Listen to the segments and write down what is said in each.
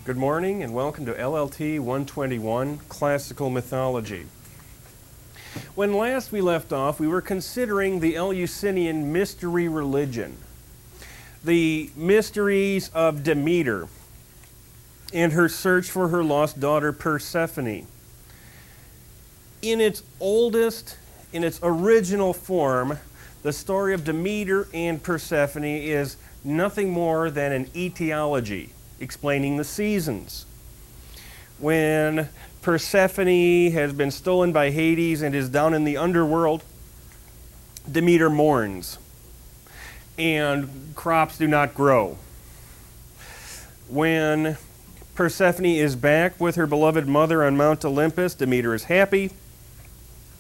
Good morning and welcome to LLT 121, Classical Mythology. When last we left off, we were considering the Eleusinian mystery religion, the mysteries of Demeter and her search for her lost daughter Persephone. In its original form, the story of Demeter and Persephone is nothing more than an etiology, explaining the seasons. When Persephone has been stolen by Hades and is down in the underworld, Demeter mourns, and crops do not grow. When Persephone is back with her beloved mother on Mount Olympus, Demeter is happy,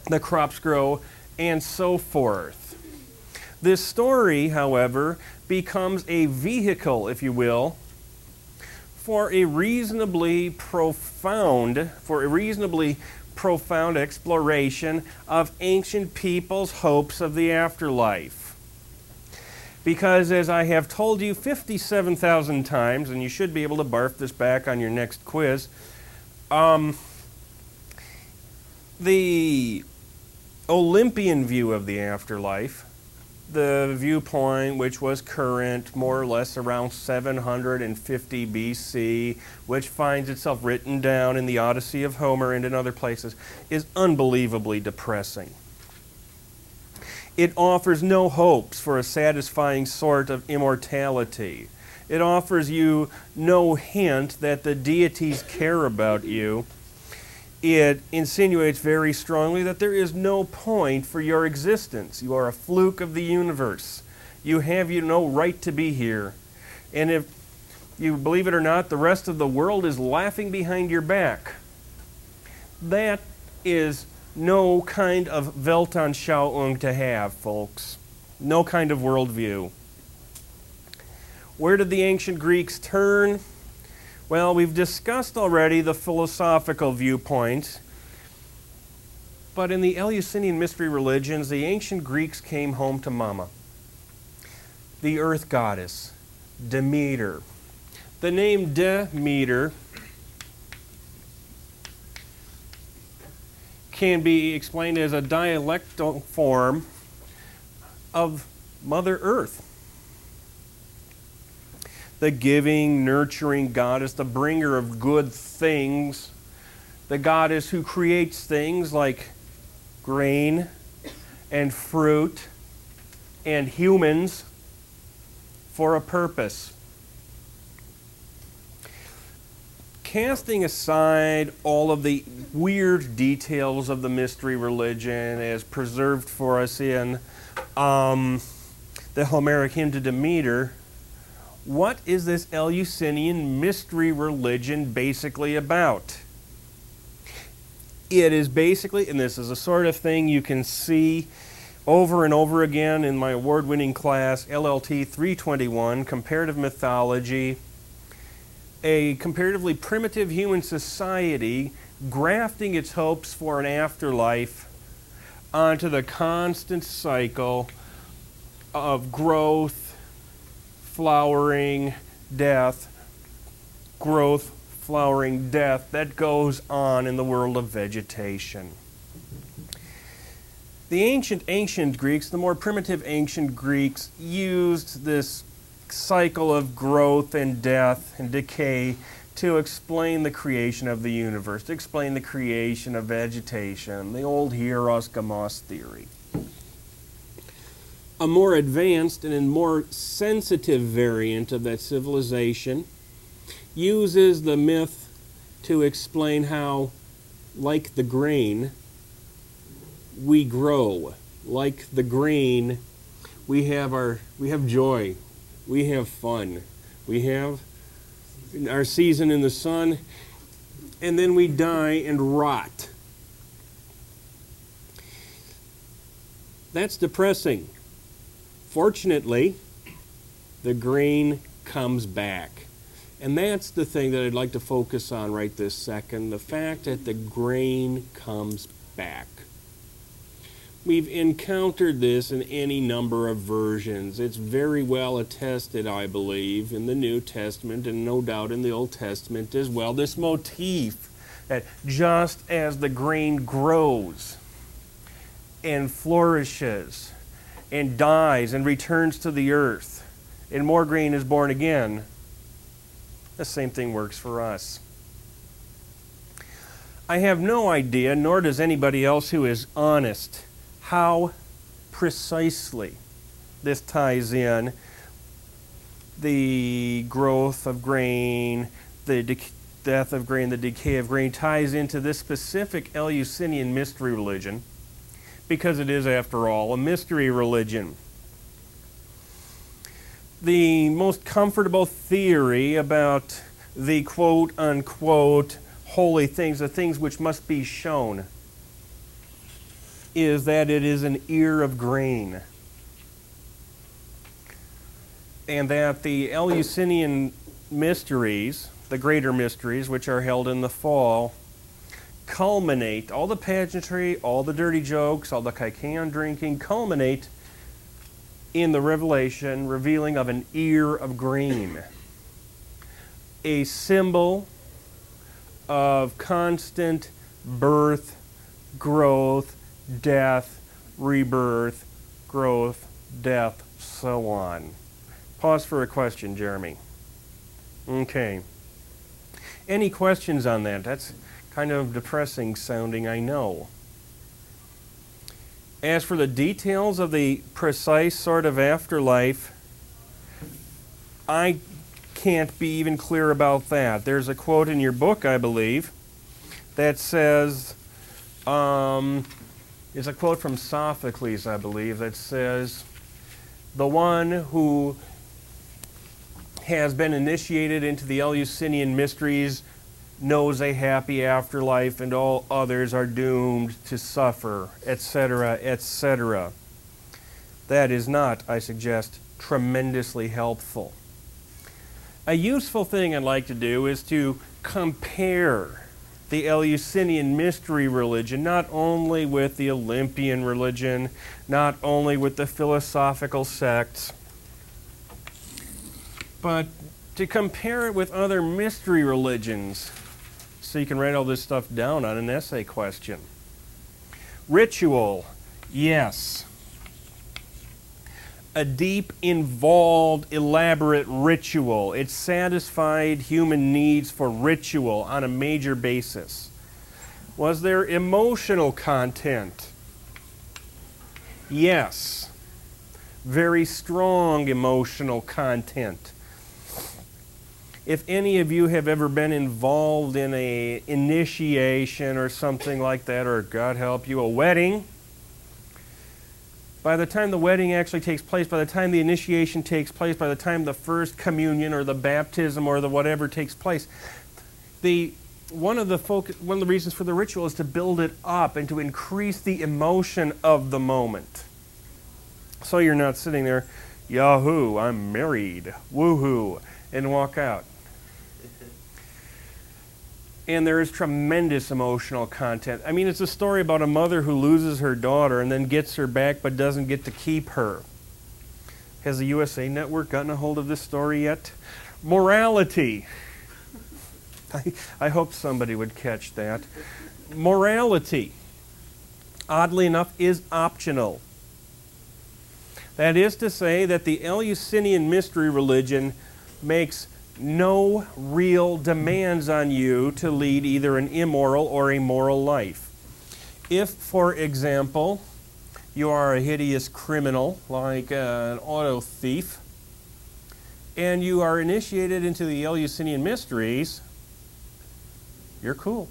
the crops grow, and so forth. This story, however, becomes a vehicle, if you will, for a reasonably profound exploration of ancient people's hopes of the afterlife. Because as I have told you 57,000 times, and you should be able to barf this back on your next quiz, the Olympian view of the afterlife, the viewpoint which was current more or less around 750 BC, which finds itself written down in the Odyssey of Homer and in other places, is unbelievably depressing. It offers no hopes for a satisfying sort of immortality. It offers you no hint that the deities care about you. It insinuates very strongly that there is no point for your existence. You are a fluke of the universe. You have no right to be here. And if you believe it or not, the rest of the world is laughing behind your back. That is no kind of Weltanschauung to have, folks. No kind of worldview. Where did the ancient Greeks turn? Well, we've discussed already the philosophical viewpoint, but in the Eleusinian mystery religions, the ancient Greeks came home to Mama, the earth goddess, Demeter. The name Demeter can be explained as a dialectal form of Mother Earth. The giving, nurturing goddess, the bringer of good things, the goddess who creates things like grain and fruit and humans for a purpose. Casting aside all of the weird details of the mystery religion as preserved for us in the Homeric hymn to Demeter, what is this Eleusinian mystery religion basically about? It is basically, and this is a sort of thing you can see over and over again in my award-winning class, LLT 321, Comparative Mythology, a comparatively primitive human society grafting its hopes for an afterlife onto the constant cycle of growth, flowering, death, growth, flowering, death, that goes on in the world of vegetation. The ancient Greeks, the more primitive ancient Greeks, used this cycle of growth and death and decay to explain the creation of the universe, to explain the creation of vegetation, the old hieros gamos theory. A more advanced and more sensitive variant of that civilization uses the myth to explain how, like the grain, we grow. Like the grain, we have joy, we have fun, we have our season in the sun, and then we die and rot. That's depressing. Fortunately, the grain comes back. And that's the thing that I'd like to focus on right this second, the fact that the grain comes back. We've encountered this in any number of versions. It's very well attested, I believe, in the New Testament and no doubt in the Old Testament as well. This motif that just as the grain grows and flourishes and dies and returns to the earth and more grain is born again, the same thing works for us. I have no idea, nor does anybody else who is honest, how precisely this ties in the growth of grain, the death of grain, the decay of grain, ties into this specific Eleusinian mystery religion, because it is, after all, a mystery religion. The most comfortable theory about the quote-unquote holy things, the things which must be shown, is that it is an ear of grain. And that the Eleusinian mysteries, the greater mysteries, which are held in the fall, culminate, all the pageantry, all the dirty jokes, all the Kykeon drinking, culminate in the revelation, revealing of an ear of grain. A symbol of constant birth, growth, death, rebirth, growth, death, so on. Pause for a question, Jeremy. Okay. Any questions on that? That's kind of depressing sounding, I know. As for the details of the precise sort of afterlife, I can't be even clear about that. There's a quote in your book, I believe, that says, it's a quote from Sophocles, I believe, that says, the one who has been initiated into the Eleusinian mysteries knows a happy afterlife, and all others are doomed to suffer, etc., etc. That is not, I suggest, tremendously helpful. A useful thing I'd like to do is to compare the Eleusinian mystery religion not only with the Olympian religion, not only with the philosophical sects, but to compare it with other mystery religions, so you can write all this stuff down on an essay question. Ritual, yes. A deep, involved, elaborate ritual. It satisfied human needs for ritual on a major basis. Was there emotional content? Yes. Very strong emotional content. If any of you have ever been involved in an initiation or something like that, or God help you, a wedding, by the time the wedding actually takes place, by the time the initiation takes place, by the time the first communion or the baptism or the whatever takes place, one of the reasons for the ritual is to build it up and to increase the emotion of the moment. So you're not sitting there, Yahoo, I'm married, woohoo, and walk out. And there is tremendous emotional content. I mean, it's a story about a mother who loses her daughter and then gets her back but doesn't get to keep her. Has the USA Network gotten a hold of this story yet? Morality. I hope somebody would catch that. Morality, oddly enough, is optional. That is to say that the Eleusinian mystery religion makes no real demands on you to lead either an immoral or a moral life. If, for example, you are a hideous criminal, like an auto thief, and you are initiated into the Eleusinian mysteries, you're cool.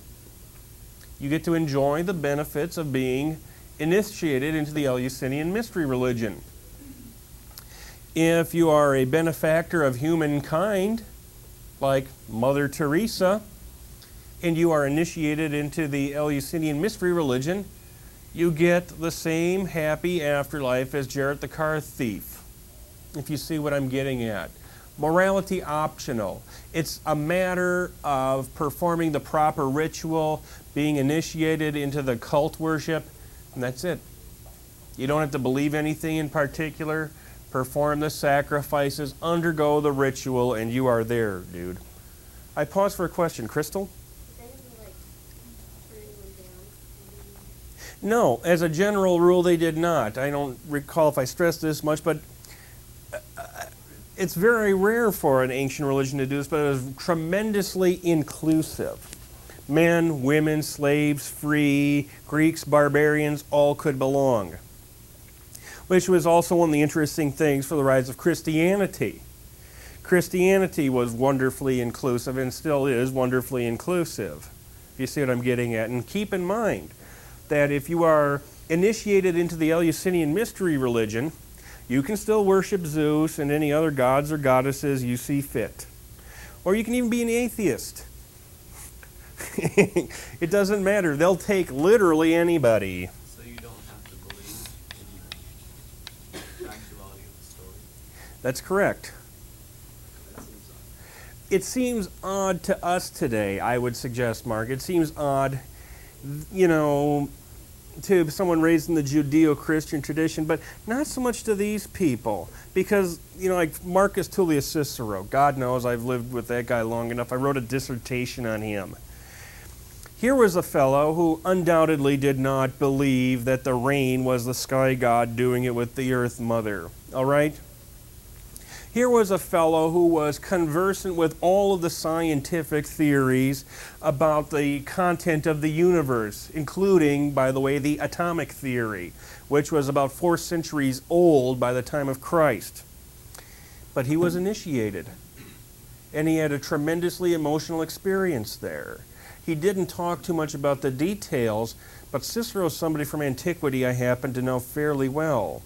You get to enjoy the benefits of being initiated into the Eleusinian mystery religion. If you are a benefactor of humankind, like Mother Teresa, and you are initiated into the Eleusinian mystery religion, you get the same happy afterlife as Jarrett the car thief, if you see what I'm getting at. Morality optional. It's a matter of performing the proper ritual, being initiated into the cult worship, and that's it. You don't have to believe anything in particular. Perform the sacrifices, undergo the ritual, and you are there, dude. I pause for a question. Crystal? No, as a general rule, they did not. I don't recall if I stressed this much, but it's very rare for an ancient religion to do this, but it was tremendously inclusive. Men, women, slaves, free, Greeks, barbarians, all could belong. Which was also one of the interesting things for the rise of Christianity. Christianity was wonderfully inclusive and still is wonderfully inclusive. If you see what I'm getting at. And keep in mind that if you are initiated into the Eleusinian mystery religion, you can still worship Zeus and any other gods or goddesses you see fit. Or you can even be an atheist. It doesn't matter. They'll take literally anybody. So you don't have to believe in the factuality of the story? That's correct. It seems odd to us today, I would suggest, Mark. It seems odd, to someone raised in the Judeo-Christian tradition, but not so much to these people. Because, like Marcus Tullius Cicero, God knows I've lived with that guy long enough. I wrote a dissertation on him. Here was a fellow who undoubtedly did not believe that the rain was the sky god doing it with the earth mother. All right? Here was a fellow who was conversant with all of the scientific theories about the content of the universe, including, by the way, the atomic theory, which was about 4 centuries old by the time of Christ. But he was initiated, and he had a tremendously emotional experience there. He didn't talk too much about the details, but Cicero is somebody from antiquity I happen to know fairly well.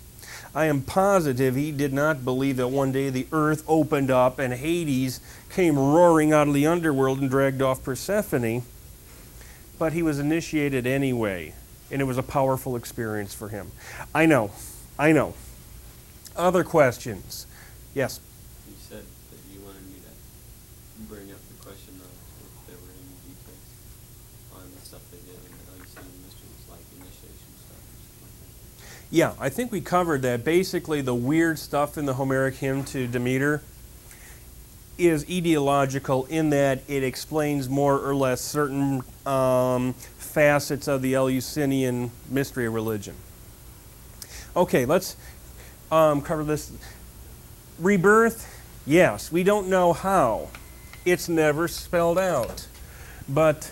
I am positive he did not believe that one day the earth opened up and Hades came roaring out of the underworld and dragged off Persephone, but he was initiated anyway, and it was a powerful experience for him. I know. Other questions? Yes? You said that you wanted me to bring up the question of if there were any details on the stuff they did in the Eleusinian mysteries, like initiation stuff. Yeah, I think we covered that. Basically, the weird stuff in the Homeric hymn to Demeter is ideological in that it explains more or less certain facets of the Eleusinian mystery religion. Okay, let's cover this. Rebirth, yes, we don't know how. It's never spelled out. But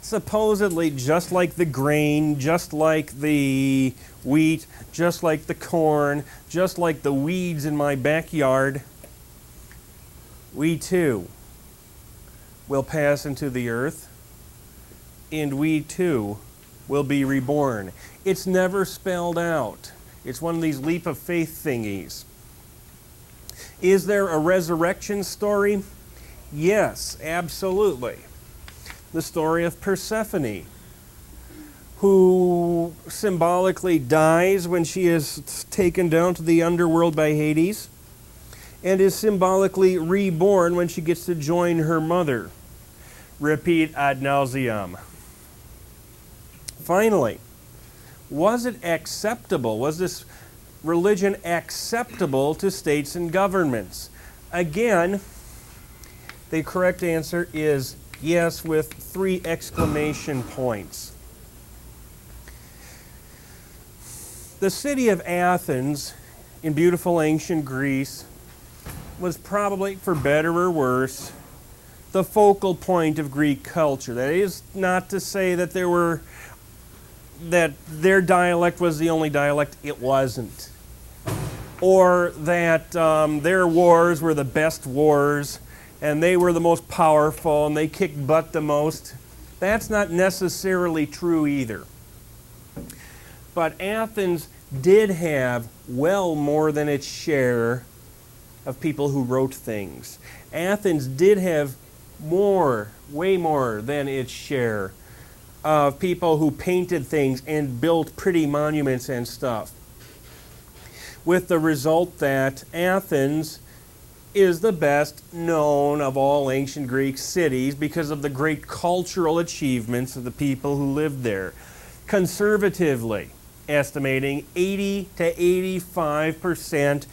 supposedly, just like the grain, just like the wheat, just like the corn, just like the weeds in my backyard, we too will pass into the earth, and we too will be reborn. It's never spelled out. It's one of these leap of faith thingies. Is there a resurrection story? Yes, absolutely. The story of Persephone, who symbolically dies when she is taken down to the underworld by Hades, and is symbolically reborn when she gets to join her mother. Repeat ad nauseam. Finally, was it acceptable? Was this religion acceptable to states and governments? Again, the correct answer is yes, with 3 exclamation points. The city of Athens in beautiful ancient Greece was probably, for better or worse, the focal point of Greek culture. That is not to say that their dialect was the only dialect. It wasn't. Or that their wars were the best wars, and they were the most powerful, and they kicked butt the most. That's not necessarily true either. But Athens did have well more than its share of people who wrote things. Athens did have more, way more than its share of people who painted things and built pretty monuments and stuff. With the result that Athens is the best known of all ancient Greek cities because of the great cultural achievements of the people who lived there. Conservatively, estimating 80 to 85%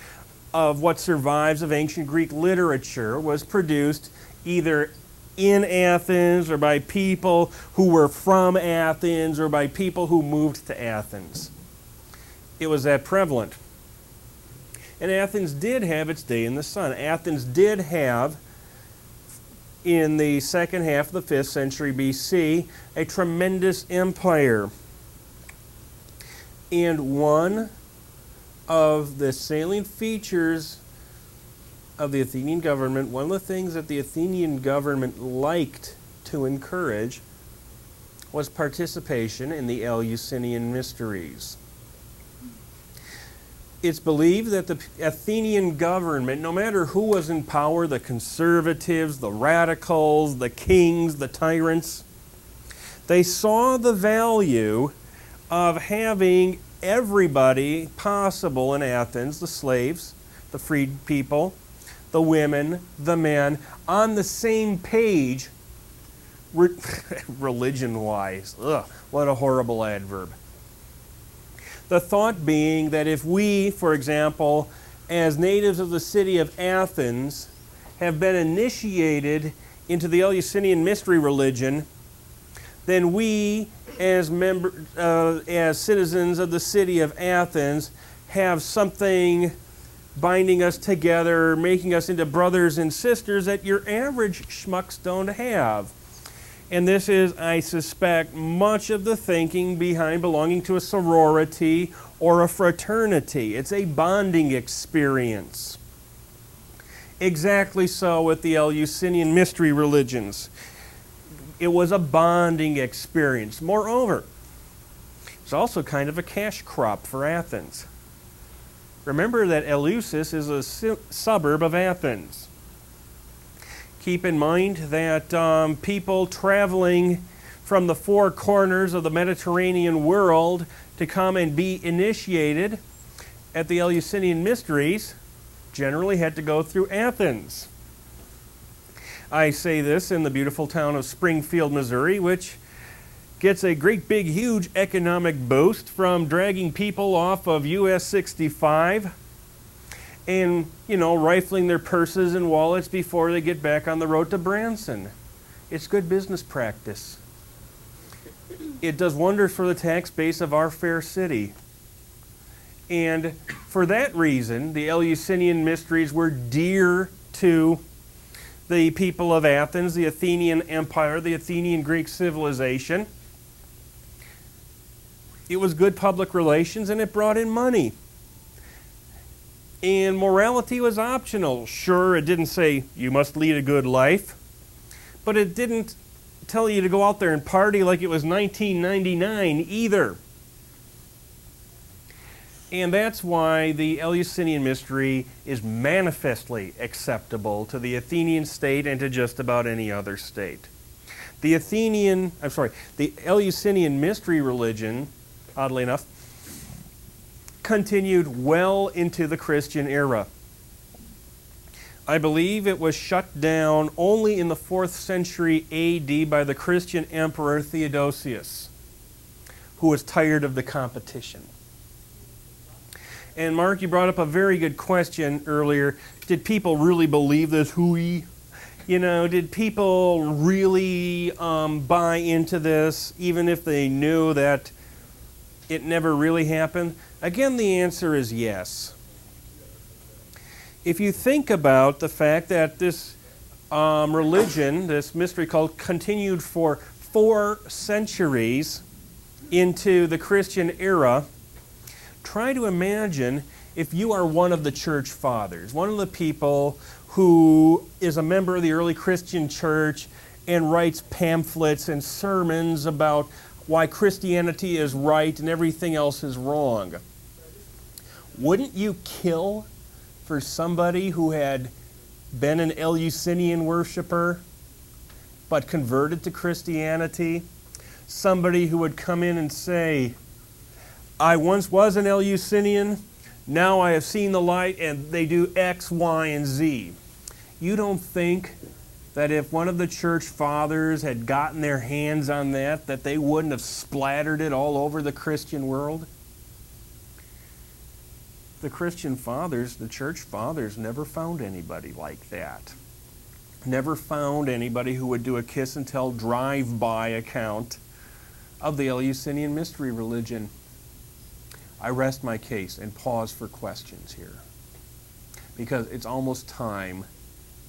of what survives of ancient Greek literature was produced either in Athens or by people who were from Athens or by people who moved to Athens. It was that prevalent. And Athens did have its day in the sun. Athens did have, in the second half of the 5th century BC, a tremendous empire. And one of the salient features of the Athenian government, one of the things that the Athenian government liked to encourage, was participation in the Eleusinian mysteries. It's believed that the Athenian government, no matter who was in power, the conservatives, the radicals, the kings, the tyrants, they saw the value of having everybody possible in Athens, the slaves, the freed people, the women, the men, on the same page, religion-wise. Ugh, what a horrible adverb. The thought being that if we, for example, as natives of the city of Athens, have been initiated into the Eleusinian mystery religion, then we, as citizens of the city of Athens, have something binding us together, making us into brothers and sisters that your average schmucks don't have. And this is, I suspect, much of the thinking behind belonging to a sorority or a fraternity. It's a bonding experience. Exactly so with the Eleusinian mystery religions. It was a bonding experience. Moreover, it's also kind of a cash crop for Athens. Remember that Eleusis is a suburb of Athens. Keep in mind that people traveling from the four corners of the Mediterranean world to come and be initiated at the Eleusinian mysteries generally had to go through Athens. I say this in the beautiful town of Springfield, Missouri, which gets a great big huge economic boost from dragging people off of US 65 and, rifling their purses and wallets before they get back on the road to Branson. It's good business practice. It does wonders for the tax base of our fair city. And for that reason, the Eleusinian mysteries were dear to the people of Athens, the Athenian Empire, the Athenian Greek civilization. It was good public relations, and it brought in money. And morality was optional. Sure, it didn't say you must lead a good life, but it didn't tell you to go out there and party like it was 1999 either. And that's why the Eleusinian mystery is manifestly acceptable to the Athenian state and to just about any other state. The Eleusinian mystery religion, oddly enough, continued well into the Christian era. I believe it was shut down only in the 4th century AD by the Christian emperor Theodosius, who was tired of the competition. And Mark, you brought up a very good question earlier. Did people really believe this hooey? Did people really buy into this, even if they knew that it never really happened? Again, the answer is yes. If you think about the fact that this religion, this mystery cult, continued for 4 centuries into the Christian era, try to imagine if you are one of the church fathers, one of the people who is a member of the early Christian church and writes pamphlets and sermons about why Christianity is right and everything else is wrong. Wouldn't you kill for somebody who had been an Eleusinian worshiper but converted to Christianity? Somebody who would come in and say, I once was an Eleusinian, now I have seen the light, and they do X, Y, and Z. You don't think that if one of the church fathers had gotten their hands on that they wouldn't have splattered it all over the Christian world? the Christian fathers, the church fathers, never found anybody like that. Never found anybody who would do a kiss and tell drive-by account of the Eleusinian mystery religion. I rest my case and pause for questions here, because it's almost time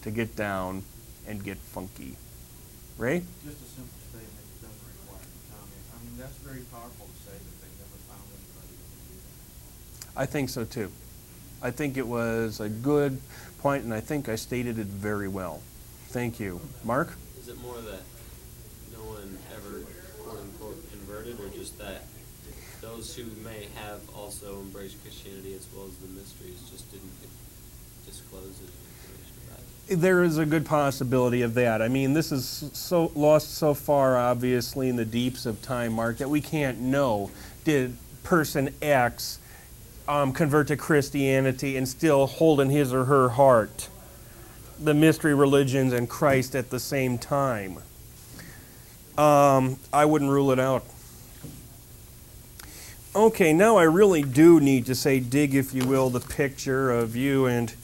to get down and get funky. Ray? Just a simple statement, it doesn't require a comment. I mean, that's very powerful to say that they never found anybody who could do that. I think so too. I think it was a good point, and I think I stated it very well. Thank you. Mark? Is it more that no one ever, quote unquote, converted, or just that those who may have also embraced Christianity as well as the mysteries just didn't disclose any information about it? There is a good possibility of that. I mean, this is so lost so far, obviously, in the deeps of time, Mark, that we can't know, did person X convert to Christianity and still hold in his or her heart the mystery religions and Christ at the same time? I wouldn't rule it out. Okay, now I really do need to say, dig, if you will, the picture of you and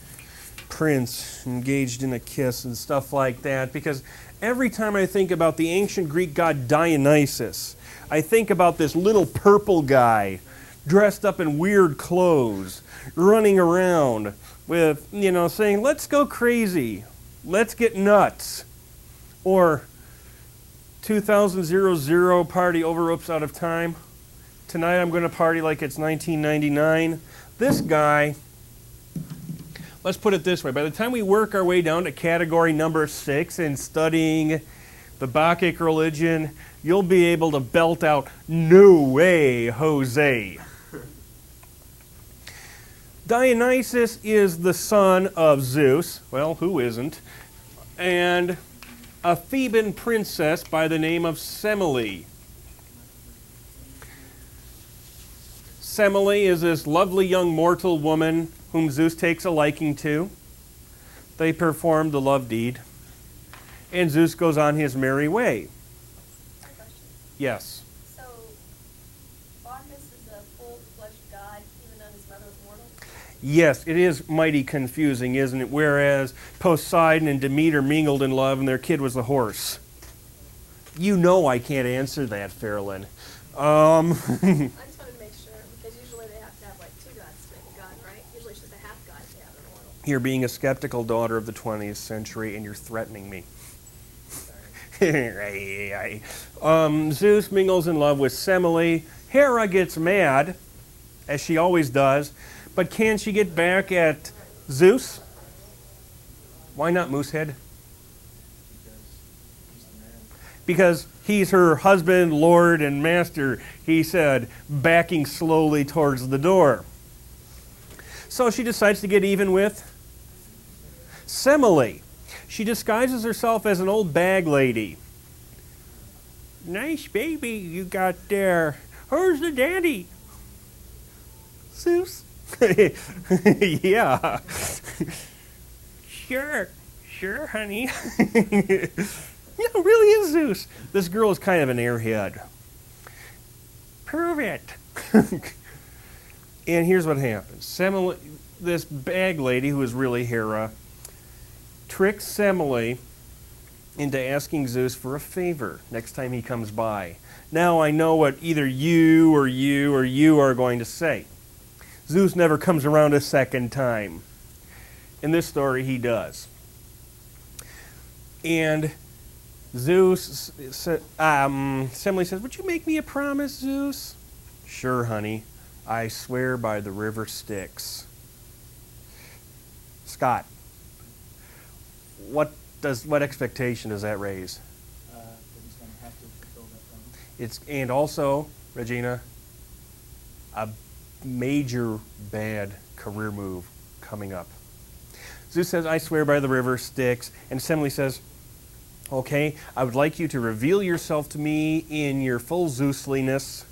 Prince engaged in a kiss and stuff like that, because every time I think about the ancient Greek god Dionysus, I think about this little purple guy dressed up in weird clothes, running around with, saying, let's go crazy, let's get nuts. Or 2000 party over, oops, out of time. Tonight I'm going to party like it's 1999. This guy, let's put it this way, by the time we work our way down to category number 6 in studying the Bacchic religion, you'll be able to belt out, "No way, Jose." Dionysus is the son of Zeus, well, who isn't, and a Theban princess by the name of Semele. Semele is this lovely young mortal woman whom Zeus takes a liking to. They perform the love deed, and Zeus goes on his merry way. My question. Yes. So, Bacchus is a full-fledged god, even though his mother was mortal? Yes, it is mighty confusing, isn't it? Whereas Poseidon and Demeter mingled in love and their kid was a horse. You know I can't answer that, Fairlyn. I just wanted to make sure, because usually they have to have like 2 gods to make a god, right? Usually it's just a half god to have an immortal. You're being a skeptical daughter of the 20th century, and you're threatening me. Zeus mingles in love with Semele. Hera gets mad, as she always does, but can she get back at Zeus? Why not, Moosehead? Because he's her husband, lord, and master, he said, backing slowly towards the door. So she decides to get even with Semele. She disguises herself as an old bag lady. Nice baby you got there. Who's the daddy? Zeus. Yeah. Sure, honey. Yeah, it really is Zeus. This girl is kind of an airhead. Prove it. And here's what happens. Semele, this bag lady, who is really Hera, tricks Semele into asking Zeus for a favor next time he comes by. Now I know what either you are going to say. Zeus never comes around a second time. In this story, he does. And Semele says, would you make me a promise, Zeus? Sure, honey. I swear by the river Styx. Scott, what expectation does that raise? That he's going to have to fulfill that promise. And also, Regina, a major bad career move coming up. Zeus says, I swear by the river Styx, and Semele says, okay, I would like you to reveal yourself to me in your full Zeusliness,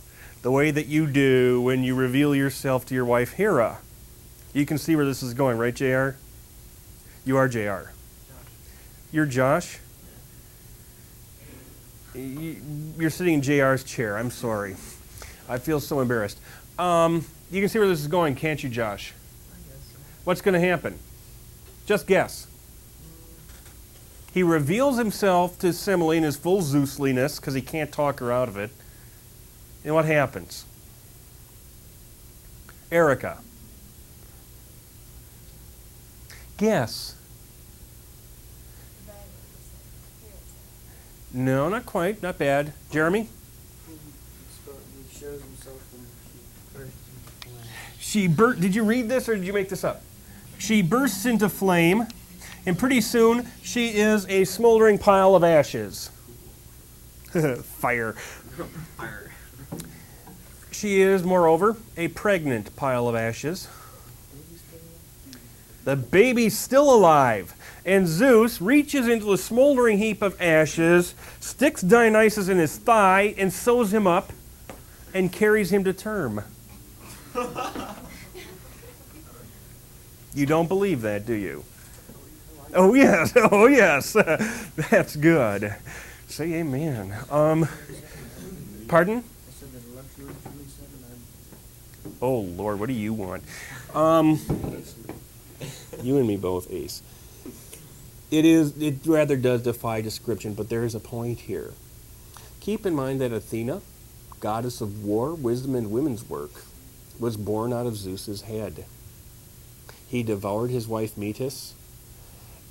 the way that you do when you reveal yourself to your wife Hera. You can see where this is going, right, JR? You are JR. Josh. You're Josh? You're sitting in JR's chair. I'm sorry. I feel so embarrassed. You can see where this is going, can't you, Josh? what's going to happen? Just guess. He reveals himself to Semele in his full Zeusliness because he can't talk her out of it. And what happens? Erica. Guess. No, not quite. Not bad. Jeremy? He shows himself when he bursts into flame. Did you read this or did you make this up? She bursts into flame, and pretty soon she is a smoldering pile of ashes. Fire. Fire. She is, moreover, a pregnant pile of ashes. The baby's still alive. And Zeus reaches into the smoldering heap of ashes, sticks Dionysus in his thigh, and sews him up, and carries him to term. You don't believe that, do you? Oh, yes. Oh, yes. That's good. Say amen. Pardon? I said that luxury for me, and Oh, Lord, what do you want? You and me both, Ace. It rather does defy description, but there is a point here. Keep in mind that Athena, goddess of war, wisdom, and women's work, was born out of Zeus's head. He devoured his wife Metis,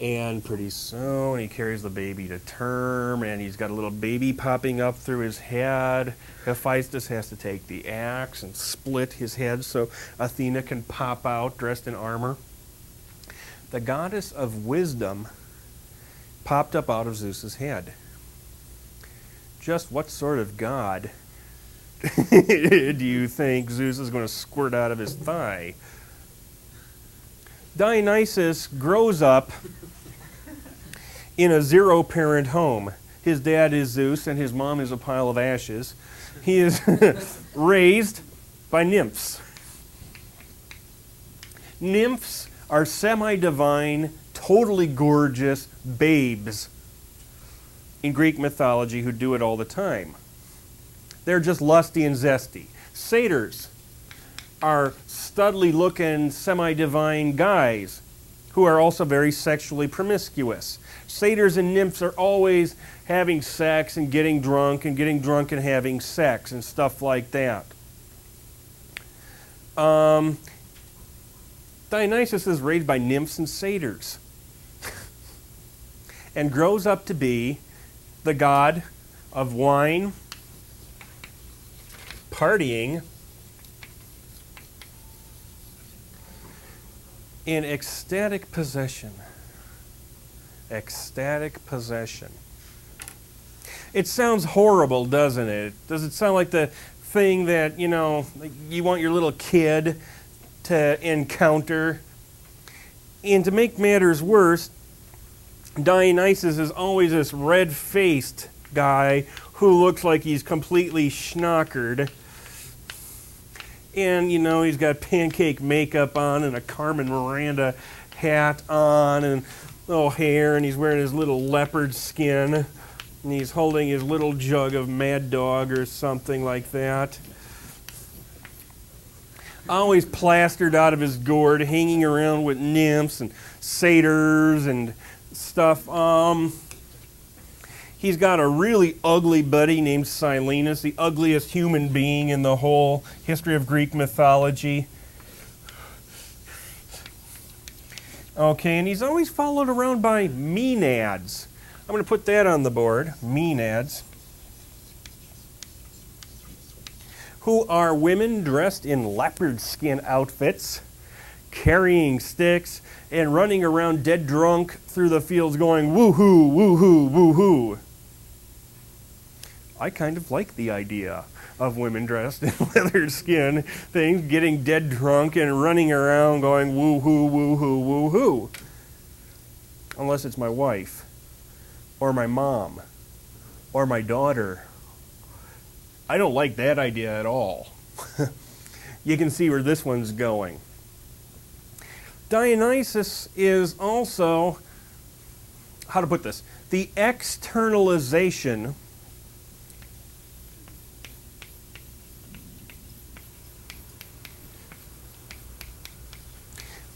and pretty soon he carries the baby to term, and he's got a little baby popping up through his head. Hephaestus has to take the axe and split his head so Athena can pop out dressed in armor. The goddess of wisdom popped up out of Zeus's head. Just what sort of god do you think Zeus is going to squirt out of his thigh? Dionysus grows up in a zero-parent home. His dad is Zeus and his mom is a pile of ashes. He is raised by nymphs. Nymphs are semi-divine, totally gorgeous babes in Greek mythology who do it all the time. They're just lusty and zesty. Satyrs are studly-looking, semi-divine guys who are also very sexually promiscuous. Satyrs and nymphs are always having sex and getting drunk and having sex and stuff like that. Dionysus is raised by nymphs and satyrs and grows up to be the god of wine, partying, in ecstatic possession. Ecstatic possession. It sounds horrible, doesn't it? Does it sound like the thing that, you want your little kid to encounter? And to make matters worse, Dionysus is always this red-faced guy who looks like he's completely schnockered. And, he's got pancake makeup on and a Carmen Miranda hat on and little hair, and he's wearing his little leopard skin, and he's holding his little jug of Mad Dog or something like that. Always plastered out of his gourd, hanging around with nymphs and satyrs and stuff. He's got a really ugly buddy named Silenus, the ugliest human being in the whole history of Greek mythology. Okay, and he's always followed around by Maenads. I'm going to put that on the board, Maenads, who are women dressed in leopard skin outfits, carrying sticks, and running around dead drunk through the fields going, woo-hoo, woo-hoo, woo-hoo. I kind of like the idea of women dressed in leather skin things, getting dead drunk and running around going woo-hoo, woo-hoo, woo-hoo. Unless it's my wife, or my mom, or my daughter. I don't like that idea at all. You can see where this one's going. Dionysus is also, how to put this, the externalization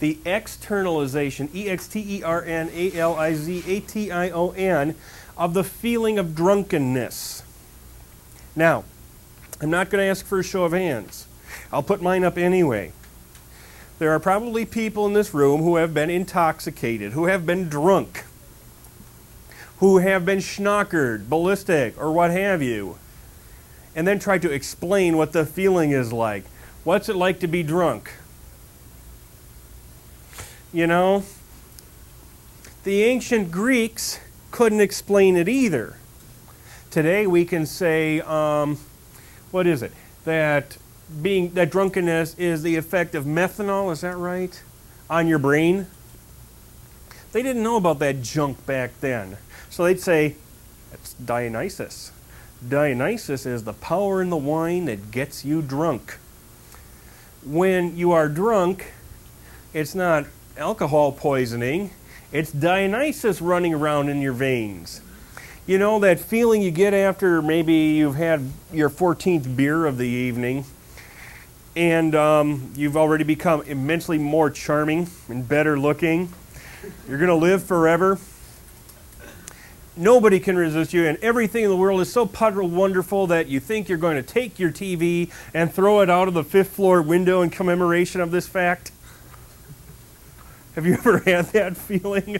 the externalization, externalization, of the feeling of drunkenness. Now, I'm not going to ask for a show of hands. I'll put mine up anyway. There are probably people in this room who have been intoxicated, who have been drunk, who have been schnockered, ballistic, or what have you, and then try to explain what the feeling is like. What's it like to be drunk? You know, the ancient Greeks couldn't explain it either. Today we can say, what is it? That drunkenness is the effect of methanol, is that right? On your brain. They didn't know about that junk back then. So they'd say, it's Dionysus. Dionysus is the power in the wine that gets you drunk. When you are drunk, it's not alcohol poisoning, it's Dionysus running around in your veins. You know, that feeling you get after maybe you've had your 14th beer of the evening, and you've already become immensely more charming and better looking. You're going to live forever. Nobody can resist you, and everything in the world is so wonderful that you think you're going to take your TV and throw it out of the 5th floor window in commemoration of this fact. Have you ever had that feeling?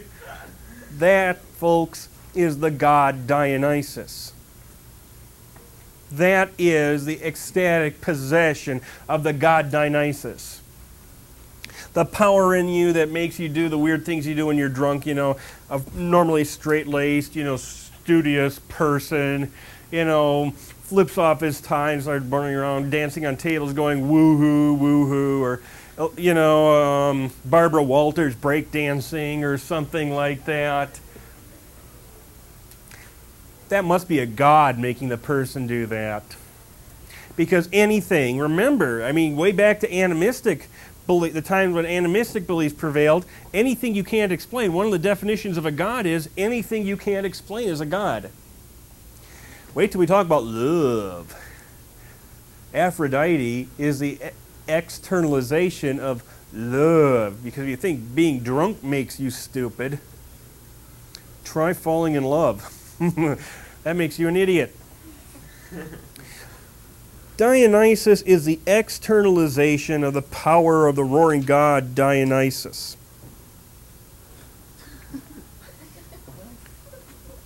That, folks, is the god Dionysus. That is the ecstatic possession of the god Dionysus. The power in you that makes you do the weird things you do when you're drunk, you know, a normally straight-laced, you know, studious person, you know, flips off his tie and starts running around dancing on tables going woo-hoo, woo-hoo, or, you know, Barbara Walters breakdancing or something like that. That must be a god making the person do that. Because anything, remember, I mean, way back to animistic the times when animistic beliefs prevailed, anything you can't explain. One of the definitions of a god is anything you can't explain is a god. Wait till we talk about love. Aphrodite is the externalization of love. Because if you think being drunk makes you stupid, try falling in love. That makes you an idiot. Dionysus is the externalization of the power of the roaring god Dionysus.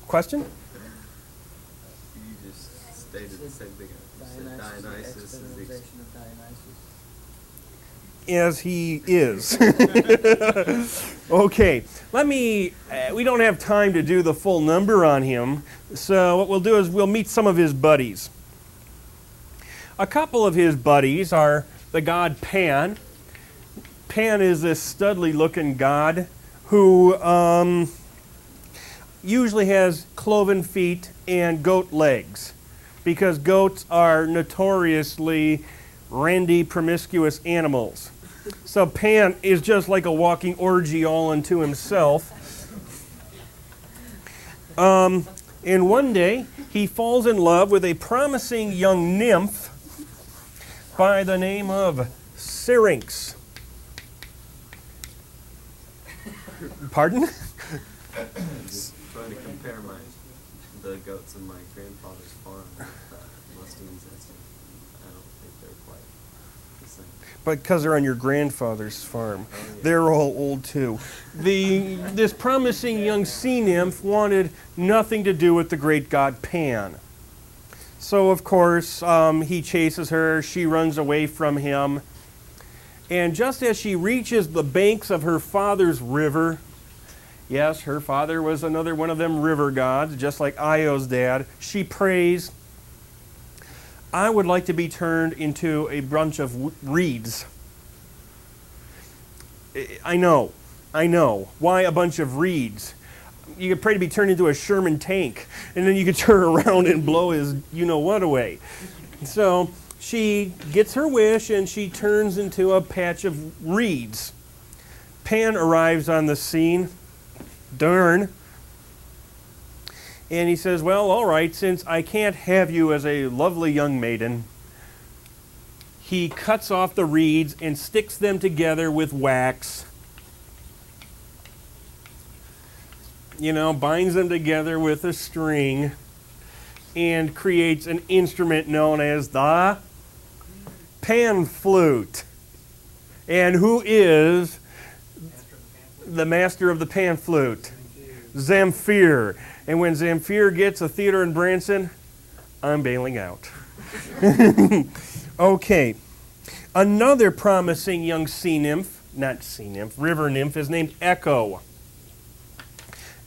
Question? You just stated the same thing. You said Dionysus is the externalization of Dionysus. As he is. Okay, we don't have time to do the full number on him, so what we'll do is we'll meet some of his buddies. A couple of his buddies are the god Pan. Pan is this studly-looking god who usually has cloven feet and goat legs, because goats are notoriously randy, promiscuous animals. So Pan is just like a walking orgy all unto himself. And one day, he falls in love with a promising young nymph by the name of Syrinx. Pardon? Just trying to compare the goats in my grandfather's farm with Mustang's. I don't think they're quite the same. But because they're on your grandfather's farm. Oh, yeah. They're all old too. This promising young sea nymph wanted nothing to do with the great god Pan. So, of course, he chases her. She runs away from him. And just as she reaches the banks of her father's river, yes, her father was another one of them river gods, just like Io's dad, she prays, I would like to be turned into a bunch of reeds. I know. Why a bunch of reeds? You could pray to be turned into a Sherman tank, and then you could turn around and blow his you-know-what away. So she gets her wish, and she turns into a patch of reeds. Pan arrives on the scene. Darn. And he says, well, all right, since I can't have you as a lovely young maiden, he cuts off the reeds and sticks them together with wax binds them together with a string and creates an instrument known as the pan flute. And who is the master of the pan flute? Zamfir. And when Zamfir gets a theater in Branson, I'm bailing out. Okay. Another promising young river nymph is named Echo.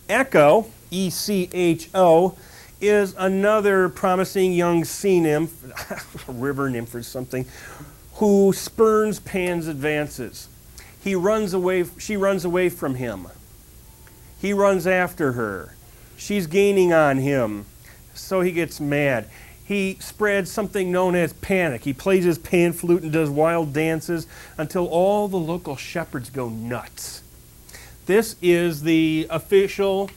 Echo, E-C-H-O, is another promising young sea nymph, river nymph or something, who spurns Pan's advances. She runs away from him. He runs after her. She's gaining on him, so he gets mad. He spreads something known as panic. He plays his pan flute and does wild dances until all the local shepherds go nuts. This is the official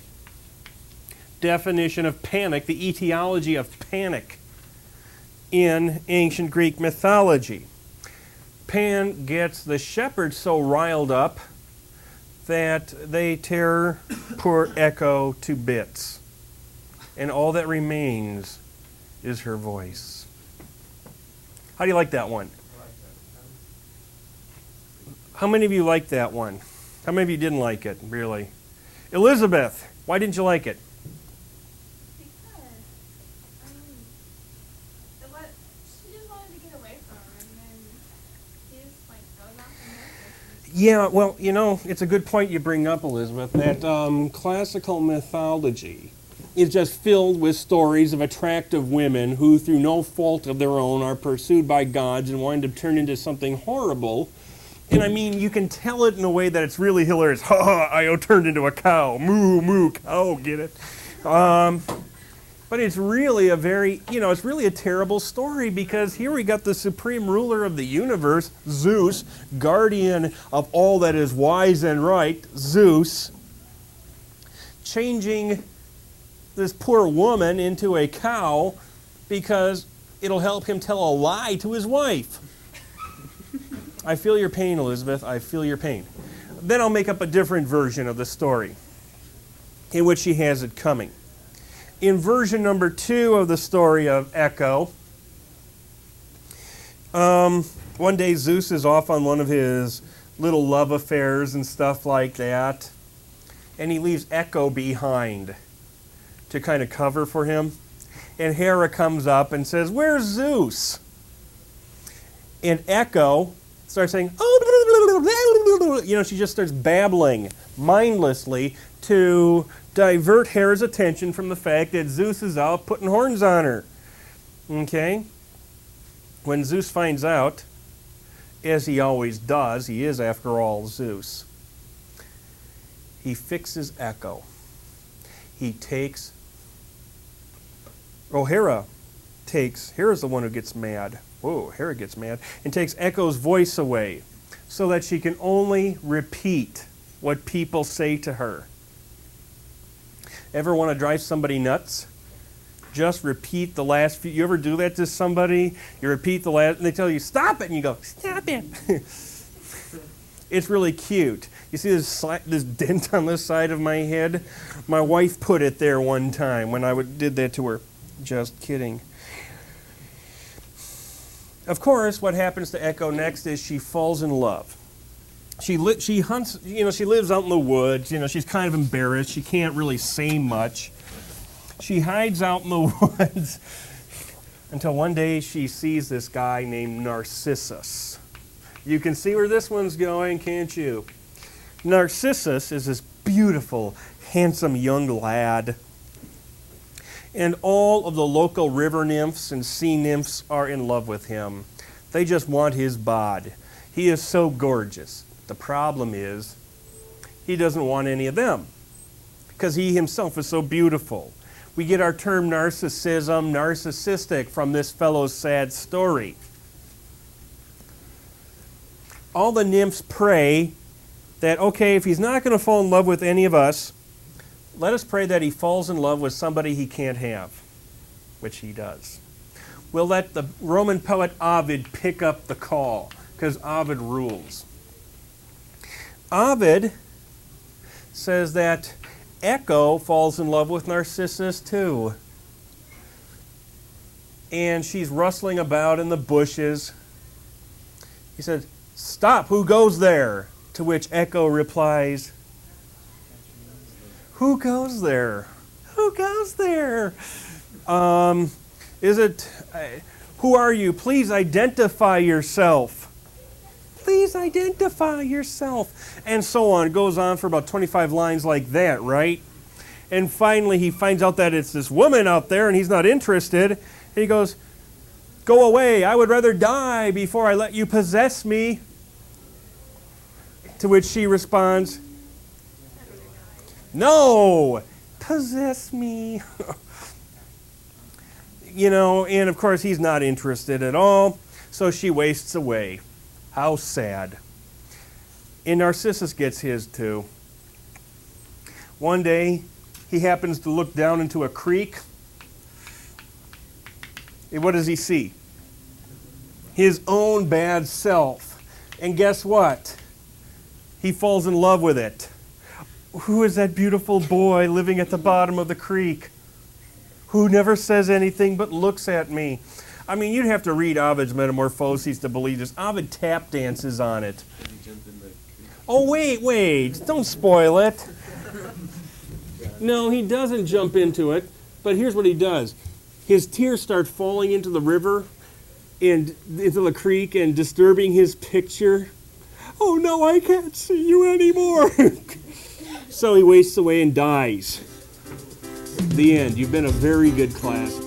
definition of panic, the etiology of panic in ancient Greek mythology. Pan gets the shepherds so riled up that they tear poor Echo to bits. And all that remains is her voice. How do you like that one? How many of you liked that one? How many of you didn't like it, really? Elizabeth, why didn't you like it? She just wanted to get away from him, and then he just goes off and does this. Yeah, well, it's a good point you bring up, Elizabeth, that classical mythology is just filled with stories of attractive women who, through no fault of their own, are pursued by gods and wind up turned into something horrible. And I mean, you can tell it in a way that it's really hilarious. Ha ha, Io turned into a cow. Moo, moo, cow, get it? But it's really it's really a terrible story, because here we got the supreme ruler of the universe, Zeus, guardian of all that is wise and right, Zeus, changing this poor woman into a cow because it'll help him tell a lie to his wife. I feel your pain, Elizabeth. I feel your pain. Then I'll make up a different version of the story in which she has it coming. In version number 2 of the story of Echo, one day Zeus is off on one of his little love affairs and stuff like that, and he leaves Echo behind to kind of cover for him. And Hera comes up and says, "Where's Zeus?" And Echo starts saying, "Oh," she just starts babbling mindlessly to divert Hera's attention from the fact that Zeus is out putting horns on her. Okay? When Zeus finds out, as he always does, he is, after all, Zeus, he fixes Echo. Hera's the one who gets mad. Whoa, Hera gets mad, and takes Echo's voice away so that she can only repeat what people say to her. Ever want to drive somebody nuts? Just repeat the last few. You ever do that to somebody? You repeat the last, and they tell you, "Stop it," and you go, "Stop it." It's really cute. You see this dent on the side of my head? My wife put it there one time when I did that to her. Just kidding. Of course, what happens to Echo next is she falls in love. She hunts, she lives out in the woods, she's kind of embarrassed. She can't really say much. She hides out in the woods until one day she sees this guy named Narcissus. You can see where this one's going, can't you? Narcissus is this beautiful, handsome young lad. And all of the local river nymphs and sea nymphs are in love with him. They just want his bod. He is so gorgeous. The problem is, he doesn't want any of them, because he himself is so beautiful. We get our term narcissism, narcissistic, from this fellow's sad story. All the nymphs pray that, okay, if he's not going to fall in love with any of us, let us pray that he falls in love with somebody he can't have, which he does. We'll let the Roman poet Ovid pick up the call, because Ovid rules. Ovid says that Echo falls in love with Narcissus too. And she's rustling about in the bushes. He said, "Stop, who goes there?" To which Echo replies, "Who goes there? Who goes there? Who are you? Please identify yourself. Please identify yourself." And so on. It goes on for about 25 lines like that, right? And finally he finds out that it's this woman out there and he's not interested. And he goes, "Go away. I would rather die before I let you possess me." To which she responds, "No, possess me." And of course he's not interested at all. So she wastes away. How sad. And Narcissus gets his too. One day, he happens to look down into a creek. And what does he see? His own bad self. And guess what? He falls in love with it. Who is that beautiful boy living at the bottom of the creek? Who never says anything but looks at me? I mean, you'd have to read Ovid's Metamorphoses to believe this. Ovid tap dances on it. Did he jump in the creek? Oh, wait. Don't spoil it. No, he doesn't jump into it. But here's what he does. His tears start falling into the river and into the creek and disturbing his picture. Oh, no, I can't see you anymore. So he wastes away and dies. The end. You've been a very good class.